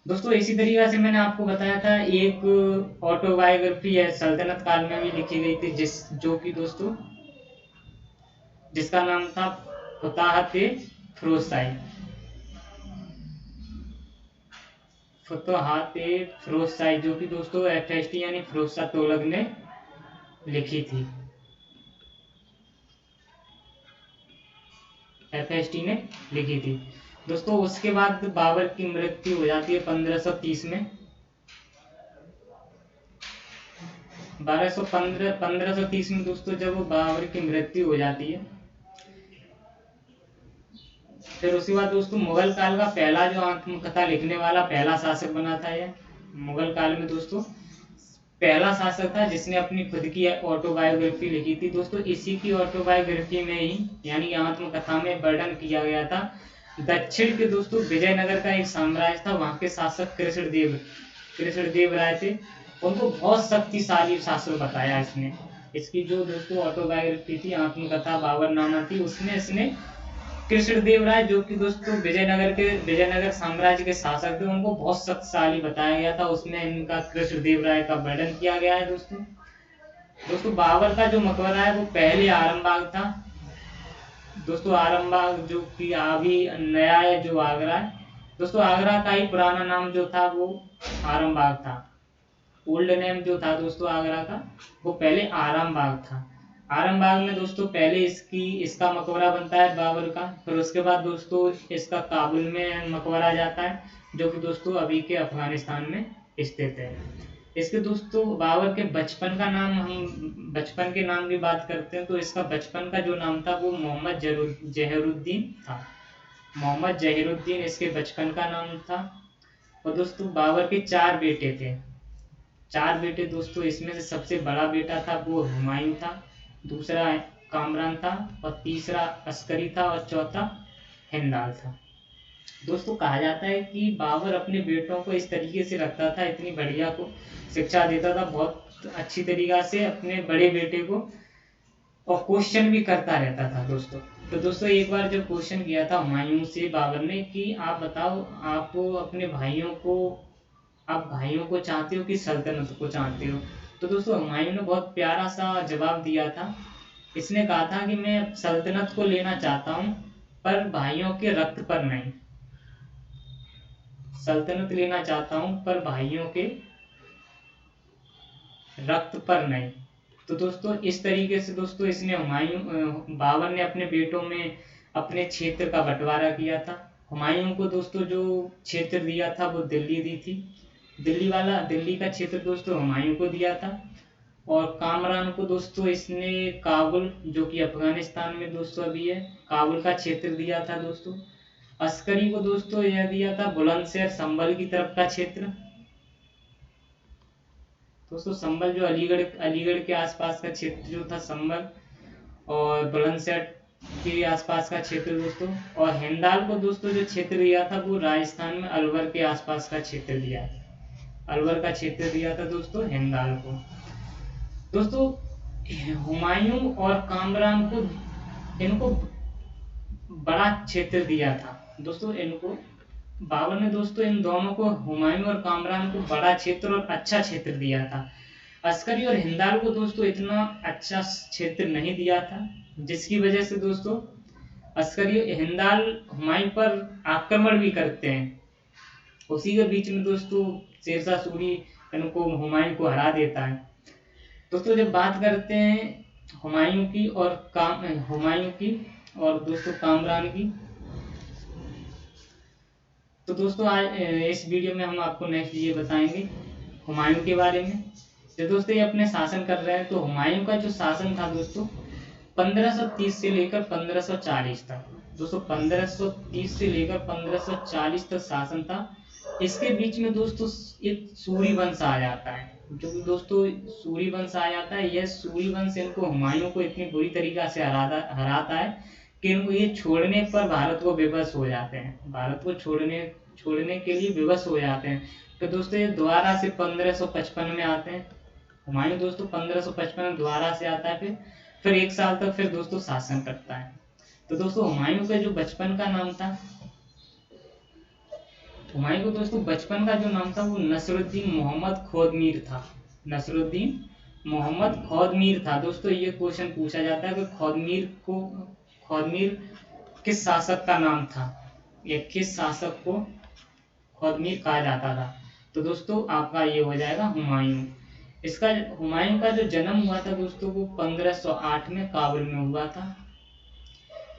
दोस्तों इसी तरीके से मैंने आपको बताया था एक ऑटोबायोग्राफी है सल्तनत काल में भी लिखी गई थी, जिसका नाम था फुतुहात-ए-फिरोज़शाही, जो कि दोस्तों एफएसटी यानी फिरोज शाह तुगलक ने लिखी थी। एफएसटी ने लिखी थी। दोस्तों उसके बाद बाबर की मृत्यु हो जाती है 1530 में। 1530 में दोस्तों जब बाबर की मृत्यु हो जाती है, फिर उसके बाद दोस्तों मुगल काल का पहला जो आत्मकथा लिखने वाला पहला शासक बना था यह। मुगल काल में दोस्तों पहला शासक था जिसने अपनी खुद की ऑटोबायोग्राफी लिखी थी। दोस्तों इसी की ऑटोबायोग्राफी में ही यानी आत्मकथा में वर्णन किया गया था दक्षिण के दोस्तों विजयनगर का एक साम्राज्य था, वहां के शासक कृष्णदेव राय थे। उनको बहुत शक्तिशाली शासक बताया इसने। इसकी जो दोस्तों ऑटोबायोग्राफी थी आत्मकथा बाबरनामा थी, उसमें इसने कृष्णदेव राय जो कि दोस्तों विजयनगर साम्राज्य के शासक थे, उनको बहुत शक्तिशाली बताया गया था। उसमें इनका कृष्णदेव राय का वर्णन किया गया है। दोस्तों बाबर का जो मकबरा है वो पहले आरामबाग था। दोस्तों आरामबाग जो कि अभी नया है जो आगरा है। दोस्तों आगरा का ही पुराना नाम जो था वो आरामबाग था। ओल्ड नेम जो था दोस्तों आगरा का वो पहले आरामबाग था। आरामबाग में दोस्तों पहले इसका मकबरा बनता है बाबर का। फिर उसके बाद दोस्तों इसका काबुल में मकबरा जाता है, जो कि दोस्तों अभी के अफगानिस्तान में स्थित है। इसके दोस्तों बाबर के बचपन के नाम की बात करते हैं तो इसका बचपन का जो नाम था वो मोहम्मद जहीरुद्दीन था। मोहम्मद जहीरुद्दीन इसके बचपन का नाम था। और दोस्तों बाबर के 4 बेटे थे। 4 बेटे दोस्तों, इसमें से सबसे बड़ा बेटा था वो हुमायूं था, दूसरा कामरान था, और तीसरा अस्करी था, और चौथा हिंदाल था। दोस्तों कहा जाता है कि बाबर अपने बेटों को इस तरीके से रखता था, इतनी बढ़िया को शिक्षा देता था बहुत अच्छी तरीका से अपने बड़े बेटे को, और क्वेश्चन भी करता रहता था दोस्तों। तो दोस्तों एक बार जब क्वेश्चन किया था हुमायूं से बाबर ने कि आप बताओ आप अपने भाइयों को चाहते हो कि सल्तनत को चाहते हो। तो दोस्तों हुमायूं ने बहुत प्यारा सा जवाब दिया था। इसने कहा था कि मैं सल्तनत को लेना चाहता हूं पर भाइयों के रक्त पर नहीं। सल्तनत लेना चाहता हूं पर भाइयों के रक्त पर नहीं। तो दोस्तों इस तरीके से दोस्तों इसने बाबर ने अपने बेटों में अपने क्षेत्र का बंटवारा किया था। हुमायूं को दोस्तों जो क्षेत्र दिया था वो दिल्ली दी थी। दिल्ली का क्षेत्र दोस्तों हुमायूं को दिया था। और कामरान को दोस्तों इसने काबुल जो कि अफगानिस्तान में दोस्तों अभी है, काबुल का क्षेत्र दिया था दोस्तों। अस्करी को दोस्तों यह दिया था बुलंदशहर संभल की तरफ का क्षेत्र। दोस्तों संभल जो अलीगढ़ के आसपास का क्षेत्र जो था संभल, और बुलंदशहर के आसपास का क्षेत्र दोस्तों। और हिंदाल को दोस्तों जो क्षेत्र दिया था वो राजस्थान में अलवर के आसपास का क्षेत्र दिया था दोस्तों हिंदाल को। दोस्तों हुमायूं और कामरान को इनको बड़ा क्षेत्र दिया था दोस्तों। बाबर ने दोस्तों इन दोनों को, हुमायूं और कामरान को बड़ा क्षेत्र और अच्छा क्षेत्र दिया था। अस्करी और हिंदाल को दोस्तों इतना अच्छा क्षेत्र नहीं दिया था, जिसकी वजह से दोस्तों अस्करी हिंदाल हुमायूं पर आक्रमण भी करते हैं। उसी के बीच में दोस्तों शेरशाह सूरी इनको हुमायूं को हरा देता है। दोस्तों जब बात करते हैं हुमायूं की और दोस्तों कामरान की, तो दोस्तों आज इस वीडियो में हम आपको नेक्स्ट ये बताएंगे हुमायूं के बारे में। जब दोस्तों ये अपने शासन कर रहे हैं तो हुमायूं का जो शासन था दोस्तों 1530 से लेकर 1540 तक। दोस्तों 1530 से लेकर 1540 तक शासन था। इसके बीच में दोस्तों एक सूरी वंश आ जाता है। जो कि दोस्तों सूर्यवंश आ जाता है। यह सूर्यवंश इनको हुमायूं को इतनी बुरी तरीका से हराता है कि इनको ये छोड़ने पर भारत को विवश हो जाते हैं, भारत को छोड़ने के लिए विवश हो जाते हैं। तो दोस्तों ये दोबारा से 1555 में आते हैं। हुमायूं दोस्तों 1555 में दोबारा से आता है, फिर 1 साल तक फिर दोस्तों शासन करता है। तो दोस्तों हुमायूं का जो बचपन का नाम था, हुमायूं को दोस्तों बचपन का जो नाम था वो नसरुद्दीन मोहम्मद खोदमीर था। नसरुद्दीन मोहम्मद खोदमीर था। दोस्तों ये क्वेश्चन पूछा जाता है कि खोदमीर किस शासक का नाम था, या किस शासक को खोदमीर कहा जाता था। तो दोस्तों आपका ये हो जाएगा हुमायूं। इसका हुमायूं का जो जन्म हुआ था दोस्तों वो 1508 में काबुल में हुआ था।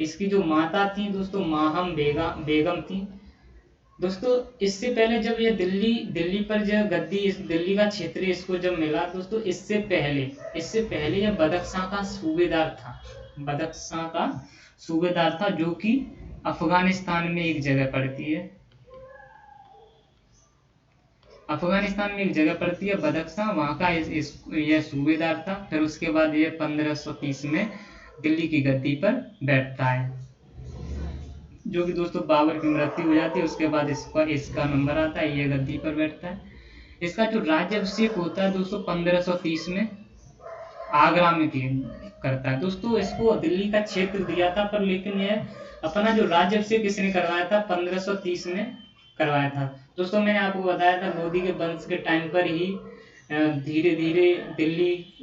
इसकी जो माता थी दोस्तों माहम बेगम थी। दोस्तों इससे पहले जब ये दिल्ली पर जो गद्दी, इस दिल्ली का क्षेत्र इसको जब मिला दोस्तों, इससे पहले यह बदख्शां का सूबेदार था। बदख्शां का सूबेदार था, जो कि अफगानिस्तान में एक जगह पड़ती है। अफगानिस्तान में एक जगह पड़ती है बदख्शां, वहाँ का यह सूबेदार था। फिर उसके बाद ये 1530 में दिल्ली की गद्दी पर बैठता है, जो कि दोस्तों बाबर की मृत्यु हो जाती है। उसके बाद इसका नंबर आता है, ये गद्दी पर बैठता है। इसका जो राज्याभिषेक होता है दोस्तों 1530 में आगरा में करता है। दोस्तों इसको दिल्ली का क्षेत्र दिया था, पर लेकिन यह अपना जो राज्याभिषेक इसने करवाया था 1530 में करवाया था। दोस्तों मैंने आपको बताया था लोधी के वंश के टाइम पर ही धीरे धीरे दिल्ली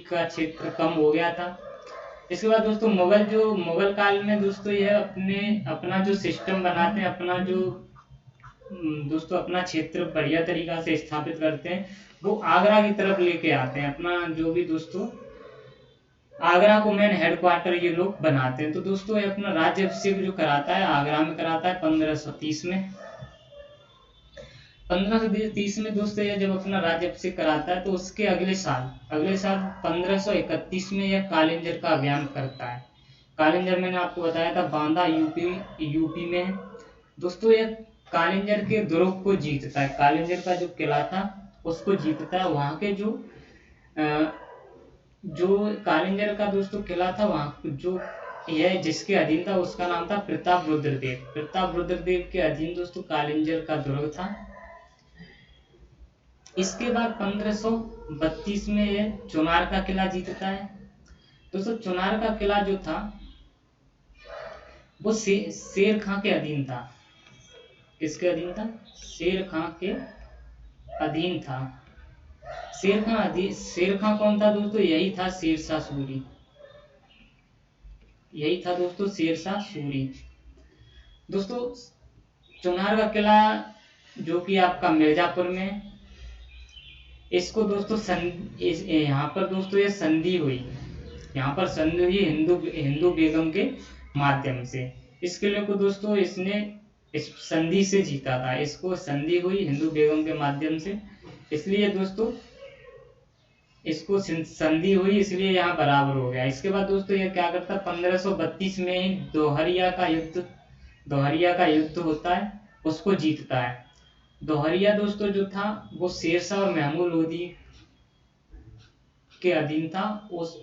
का क्षेत्र कम हो गया था। इसके बाद दोस्तों मुगल काल में दोस्तों यह अपना जो सिस्टम बनाते हैं, अपना क्षेत्र बढ़िया तरीका से स्थापित करते हैं। वो आगरा की तरफ लेके आते हैं अपना जो भी दोस्तों, आगरा को मेन हेडक्वार्टर ये लोग बनाते हैं। तो दोस्तों ये अपना राज्याभिषेक जो कराता है आगरा में कराता है 1530 में। 1530 में दोस्तों यह जब अपना राज्याभिषेक कराता है तो उसके अगले साल 1531 में यह कालिंजर का अभियान करता है। कालिंजर मैंने आपको बताया था बांदा यूपी में है। दोस्तों यह कालिंजर के दुर्ग को जीतता है। कालिंजर का जो किला था उसको जीतता है। वहां के जो कालिंजर का दोस्तों किला था, वहां जो यह जिसके अधीन था उसका नाम था प्रताप रुद्रदेव के अधीन दोस्तों कालिंजर का दुर्ग था। इसके बाद 1532 में यह चुनार का किला जीतता है। दोस्तों चुनार का किला जो था वो शेर खां के अधीन था। किसके अधीन था? शेर खां के अधीन था। शेर खां कौन था दोस्तों? यही था शेरशाह सूरी। दोस्तों चुनार का किला जो कि आपका मिर्जापुर में, इसको दोस्तों यहाँ पर दोस्तों ये संधि हुई हिंदू बेगम के माध्यम से। इस किले को दोस्तों इसने इस संधि से जीता था। इसको संधि हुई हिंदू बेगम के माध्यम से, इसलिए दोस्तों इसको संधि हुई, इसलिए यहाँ बराबर हो गया। इसके बाद दोस्तों ये क्या करता है 1532 में ही दोहरिया का युद्ध होता है, उसको जीतता है। दोहरिया दोस्तों जो था वो शेरशाह और महमूद लोधी के अधीन था। उस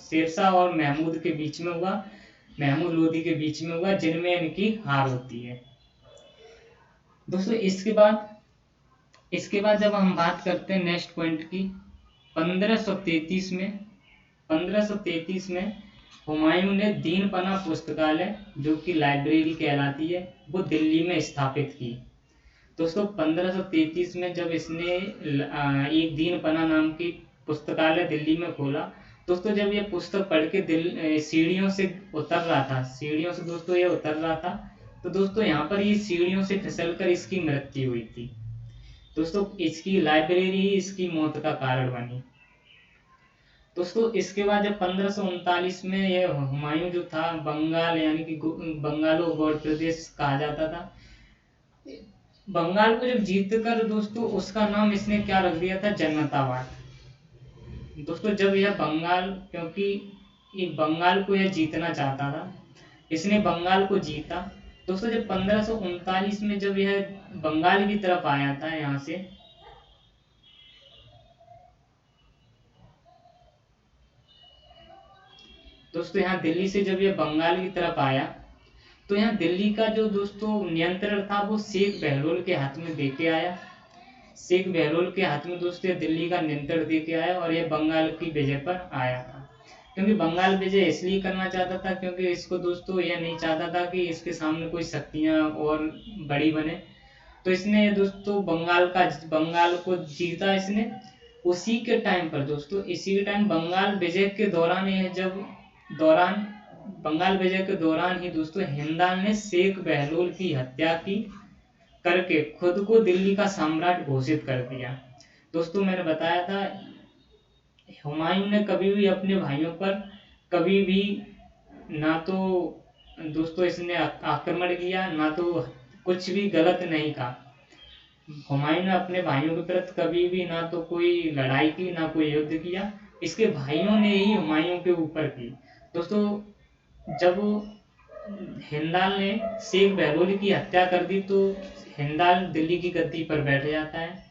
शेरशाह और महमूद लोधी के बीच में हुआ, जिनमें इनकी हार होती है। दोस्तों इसके बाद जब हम बात करते हैं नेक्स्ट पॉइंट की, 1533 में हुमायूं ने दीनपना पुस्तकालय जो कि लाइब्रेरी कहलाती है वो दिल्ली में स्थापित की। दोस्तों 1533 में जब इसने एक दीनपना नाम की पुस्तकालय दिल्ली में खोला। दोस्तों जब ये पुस्तक पढ़ के सीढ़ियों से दोस्तों ये उतर रहा था, तो दोस्तों यहाँ पर ये सीढ़ियों से फिसलकर इसकी मृत्यु हुई थी। दोस्तों इसकी लाइब्रेरी ही इसकी मौत का कारण बनी। दोस्तों इसके बाद जब 1539 में यह हुमायूं जो था बंगाल, यानी कि बंगालो गौड़ प्रदेश कहा जाता था, बंगाल को जब जीत कर दोस्तों उसका नाम इसने क्या रख दिया था? जन्नताबाद। दोस्तों जब यह बंगाल, क्योंकि बंगाल को यह जीतना चाहता था, इसने बंगाल को जीता। दोस्तों जब 1539 में जब यह बंगाल की तरफ आया था, यहाँ से दोस्तों यहाँ दिल्ली से जब यह बंगाल की तरफ आया, तो यहाँ दिल्ली का जो दोस्तों नियंत्रण था वो शेख बहलोल के हाथ में दे के आया। शेख बहलोल के हाथ में दोस्तों ये दिल्ली का नियंत्रण दे के आया और यह बंगाल की विजय पर आया था। क्योंकि बंगाल विजय इसलिए करना चाहता था क्योंकि इसको दोस्तों यह नहीं चाहता था कि इसके सामने कोई शक्तियाँ और बड़ी बने, तो इसने दोस्तों बंगाल को जीता इसने। उसी के टाइम पर दोस्तों, इसी के टाइम बंगाल विजय के दौरान दौरान बंगाल विजय के दौरान ही दोस्तों हिंदाल ने शेख बहलोल की हत्या की करके खुद को दिल्ली का सम्राट घोषित कर दिया। दोस्तों मैंने बताया था हुमायूं ने कभी भी अपने भाइयों पर कभी भी ना तो दोस्तों इसने आक्रमण किया, ना तो कुछ भी गलत नहीं कहा। हुमायूं ने अपने भाइयों के प्रति कभी भी ना तो कोई लड़ाई की, ना कोई युद्ध किया, इसके भाइयों ने ही हुमायूं के ऊपर की। दोस्तों जब हिंदाल ने शेख बहलोल की हत्या कर दी तो हिंदाल दिल्ली की गद्दी पर बैठ जाता है।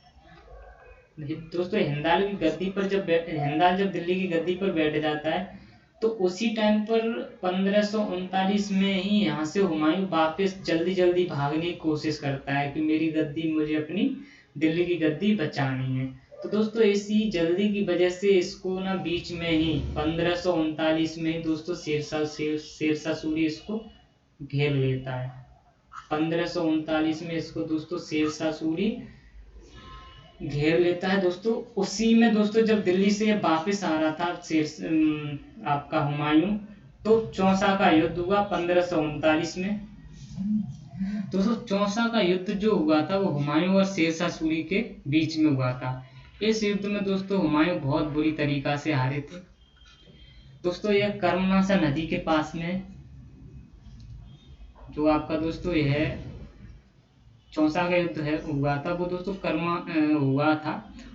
दोस्तों हिंदाल जब दिल्ली की गद्दी पर बैठ जाता है तो उसी टाइम पर 1539 में ही यहाँ से हुमायूं वापस जल्दी जल्दी भागने की कोशिश करता है कि मेरी गद्दी, मुझे अपनी दिल्ली की गद्दी बचानी है। तो दोस्तों इसी जल्दी की वजह से इसको ना बीच में ही 1539 में दोस्तों शेरशाह सूरी इसको घेर लेता है। 1539 में इसको दोस्तों शेरशाह सूरी घेर लेता है। दोस्तों उसी में दोस्तों जब दिल्ली से वापस आ रहा था आपका हुमायूं, तो चौसा का युद्ध हुआ 1539 में। दोस्तों चौसा का युद्ध जो हुआ था वो हुमायूं और शेरशाह सूरी के बीच में हुआ था। इस युद्ध में दोस्तों हुमायूं बहुत बुरी तरीका से हारे थे। दोस्तों यह कर्मनाशा नदी के पास में जो आपका दोस्तों यह चौसा का युद्ध हुआ था वो दोस्तों हुआ था।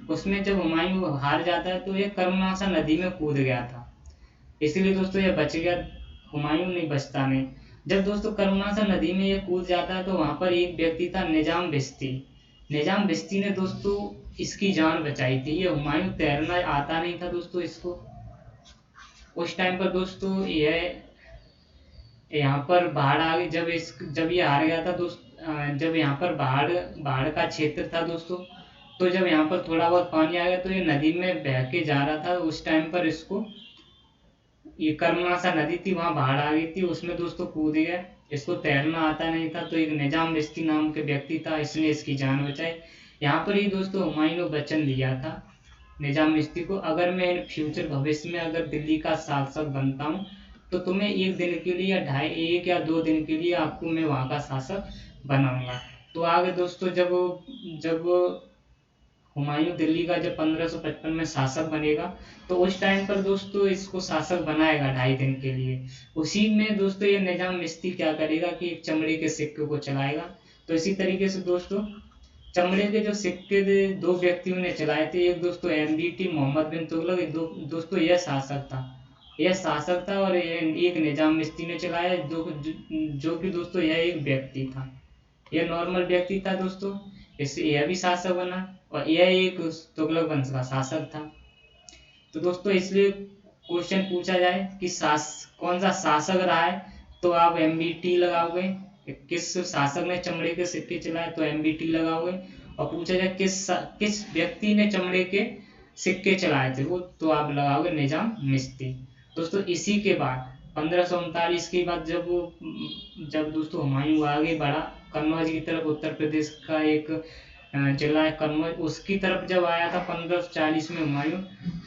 उसमें जब हुमायूं हार जाता है तो ये कर्मनाशा नदी में कूद गया था, इसलिए दोस्तों ये बच गया, हुमायूं नहीं बचता नहीं। जब दोस्तों कर्मनाशा नदी में ये कूद जाता है तो वहां पर एक व्यक्ति था निजाम बिश्ती ने दोस्तों इसकी जान बचाई थी। ये हुमायूं तैरना आता नहीं था दोस्तों इसको। उस टाइम पर दोस्तों यह यहाँ पर बाढ़ आ गई, जब ये हार गया था जब यहाँ पर बाढ़ का क्षेत्र था दोस्तों, तो जब यहाँ पर थोड़ा बहुत पानी आ गया तो ये नदी में बह के जा रहा था। उस टाइम पर इसको ये कर्मनाशा नदी थी, वहां बाढ़ आ गई थी, उसमें दोस्तों कूद गया। इसको तैरना आता नहीं था, तो एक निजाम बिश्ती नाम के व्यक्ति था, इसने इसकी जान बचाई। यहाँ पर ही दोस्तों हुमायूं ने वचन दिया था निजाम बिश्ती को, अगर मैं फ्यूचर भविष्य में अगर दिल्ली का शासक बनता हूँ तो तुम्हें एक दिन के लिए या 2 दिन के लिए आपको मैं वहां का शासक बनाऊंगा। तो आगे दोस्तों जब हुमायूं दिल्ली का जब 1555 में शासक बनेगा तो उस टाइम पर दोस्तों इसको शासक बनाएगा 2.5 दिन के लिए। उसी में दोस्तों ये निजाम बिश्ती क्या करेगा कि एक चमड़े के सिक्के को चलाएगा। तो इसी तरीके से दोस्तों चमड़े के जो सिक्के 2 व्यक्तियों ने चलाए थे, एक दोस्तों MBT मोहम्मद बिन तुगलक, दोस्तों यह शासक था और एक निजाम बिश्ती ने चलाया, जो कि दोस्तों यह एक व्यक्ति था, यह नॉर्मल व्यक्ति था दोस्तों। इससे यह भी शासक बना और यह एक तुगलक वंश का शासक था। तो दोस्तों इसलिए क्वेश्चन पूछा जाए कि कौन सा शासक रहा है तो आप MBT लगाओगे, किस शासक ने चमड़े के सिक्के चलाए तो MBT लगाओगे, और पूछा जाए किस व्यक्ति ने चमड़े के सिक्के चलाए थे वो तो आप लगाओगे निजाम बिश्ती। दोस्तों इसी के बाद 1539 के बाद जब दोस्तों हुमायूं आगे बढ़ा कन्नौज की तरफ, उत्तर प्रदेश का एक जिला है कन्नौज, उसकी तरफ जब आया था 1540 में हुमायूं,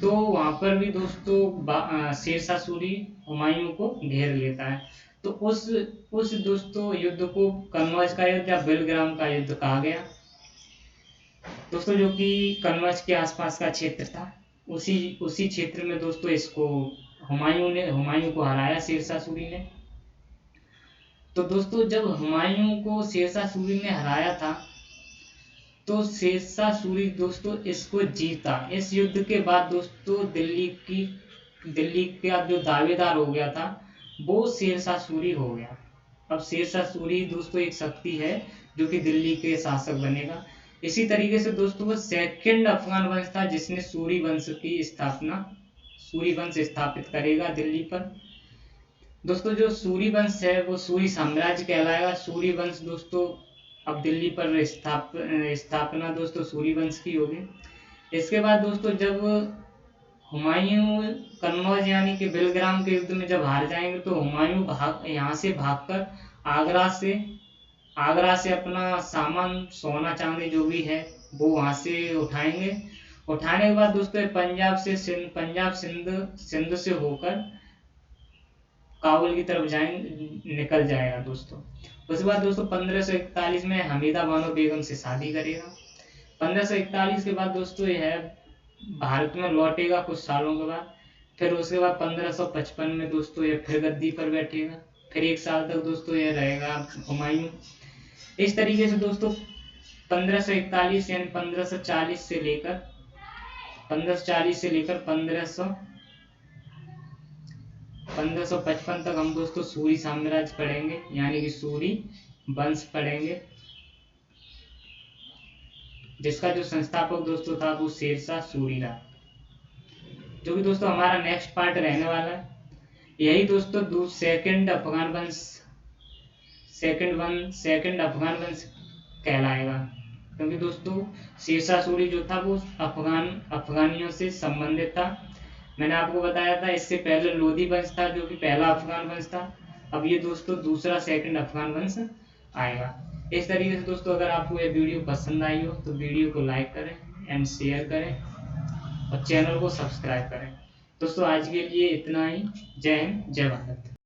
तो वहां पर भी दोस्तों शेरशाह सूरी हुमायूं को घेर लेता है। तो उस दोस्तों युद्ध को कन्नौज का युद्ध या बेलग्राम का युद्ध कहा गया दोस्तों, जो कि कन्नौज के आसपास का क्षेत्र था। उसी क्षेत्र में दोस्तों इसको हुमायूं को हराया शेरशाह सूरी ने। तो दोस्तों जब हुमायूं को शेरशाह सूरी ने हराया था तो शेरशाह सूरी दोस्तों इसको जीता। इस युद्ध के बाद दोस्तों दिल्ली का जो दावेदार हो गया था वो शेरशाह सूरी हो गया। अब शेरशाह सूरी दोस्तों एक शक्ति है जो कि दिल्ली के शासक बनेगा। इसी तरीके से दोस्तों वो सेकंड अफगान वंश था जिसने सूरी वंश स्थापित करेगा दिल्ली पर। दोस्तों जो सूरी वंश है वो सूरी साम्राज्य कहलाएगा। सूरी वंश दोस्तों अब दिल्ली पर स्थापना दोस्तों सूरी वंश की होगी। इसके बाद दोस्तों जब हुमायूं कन्नौज यानी कि बेलग्राम के युद्ध में जब हार जाएंगे तो हुमायूं यहाँ से भागकर आगरा से अपना सामान सोना चांदी जो भी है वो वहां से उठाएंगे। उठाने के बाद दोस्तों पंजाब सिंध से होकर काबुल की तरफ निकल जाएगा दोस्तों। उसके बाद दोस्तों 1541 में हमीदा बानो बेगम से शादी करेगा। 1541 के बाद दोस्तों यह भारत में लौटेगा कुछ सालों के बाद। फिर उसके बाद 1555 में दोस्तों यह फिर गद्दी पर बैठेगा। फिर 1 साल तक दोस्तों यह रहेगा हुमायूं। इस तरीके से दोस्तों 1541 यानी 1540 से लेकर 1555 तक हम दोस्तों सूरी साम्राज्य पढ़ेंगे यानी कि सूरी वंश पढ़ेंगे, जिसका जो संस्थापक दोस्तों था वो शेरशाह सूरी था, जो कि दोस्तों हमारा नेक्स्ट पार्ट रहने वाला है। यही दोस्तों सेकंड अफगान वंश कहलाएगा, क्योंकि दोस्तों शेरशाह सूरी जो था वो अफगानियों से संबंधित था। मैंने आपको बताया था इससे पहले लोधी वंश था जो कि पहला अफगान वंश था। अब ये दोस्तों दूसरा सेकंड अफगान वंश आएगा। इस तरीके से दोस्तों अगर आपको ये वीडियो पसंद आई हो तो वीडियो को लाइक करें एंड शेयर करें और चैनल को सब्सक्राइब करें। दोस्तों आज के लिए इतना ही। जय हिंद, जय भारत।